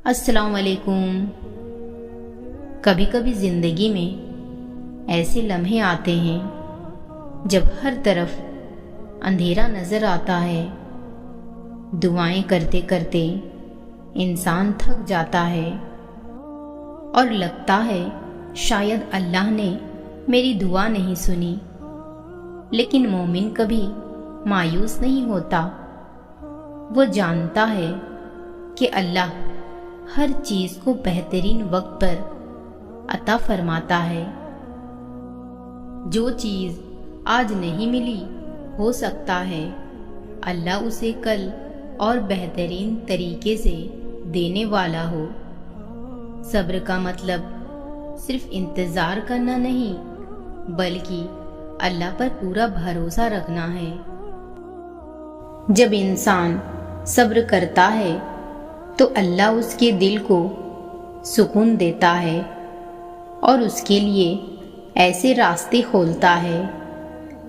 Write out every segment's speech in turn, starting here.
السلام علیکم۔ کبھی کبھی زندگی میں ایسے لمحے آتے ہیں جب ہر طرف اندھیرا نظر آتا ہے، دعائیں کرتے کرتے انسان تھک جاتا ہے اور لگتا ہے شاید اللہ نے میری دعا نہیں سنی، لیکن مومن کبھی مایوس نہیں ہوتا۔ وہ جانتا ہے کہ اللہ ہر چیز کو بہترین وقت پر عطا فرماتا ہے۔ جو چیز آج نہیں ملی، ہو سکتا ہے اللہ اسے کل اور بہترین طریقے سے دینے والا ہو۔ صبر کا مطلب صرف انتظار کرنا نہیں، بلکہ اللہ پر پورا بھروسہ رکھنا ہے۔ جب انسان صبر کرتا ہے تو اللہ اس کے دل کو سکون دیتا ہے اور اس کے لیے ایسے راستے کھولتا ہے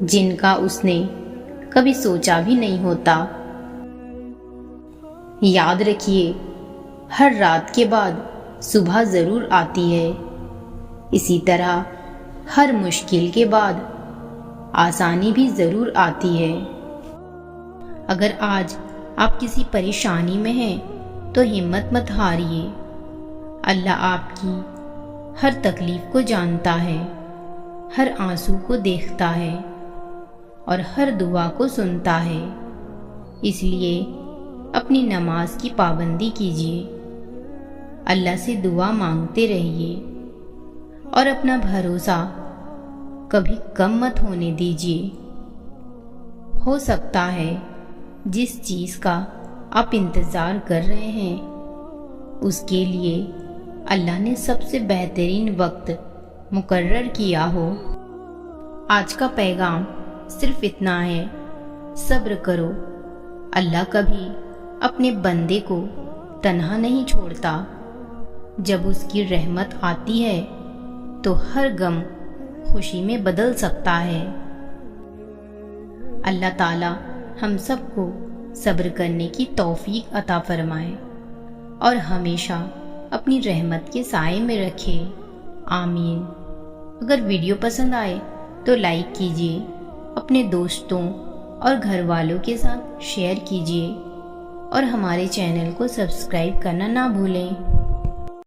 جن کا اس نے کبھی سوچا بھی نہیں ہوتا۔ یاد رکھیے، ہر رات کے بعد صبح ضرور آتی ہے، اسی طرح ہر مشکل کے بعد آسانی بھی ضرور آتی ہے۔ اگر آج آپ کسی پریشانی میں ہیں تو ہمت مت ہاریے۔ اللہ آپ کی ہر تکلیف کو جانتا ہے، ہر آنسو کو دیکھتا ہے اور ہر دعا کو سنتا ہے۔ اس لیے اپنی نماز کی پابندی کیجیے، اللہ سے دعا مانگتے رہیے اور اپنا بھروسہ کبھی کم مت ہونے دیجیے۔ ہو سکتا ہے جس چیز کا آپ انتظار کر رہے ہیں اس کے لیے اللہ نے سب سے بہترین وقت مقرر کیا ہو۔ آج کا پیغام صرف اتنا ہے، صبر کرو۔ اللہ کبھی اپنے بندے کو تنہا نہیں چھوڑتا۔ جب اس کی رحمت آتی ہے تو ہر غم خوشی میں بدل سکتا ہے۔ اللہ تعالی ہم سب کو صبر کرنے کی توفیق عطا فرمائے اور ہمیشہ اپنی رحمت کے سائے میں رکھے، آمین۔ اگر ویڈیو پسند آئے تو لائک کیجیے، اپنے دوستوں اور گھر والوں کے ساتھ شیئر کیجیے اور ہمارے چینل کو سبسکرائب کرنا نہ بھولیں۔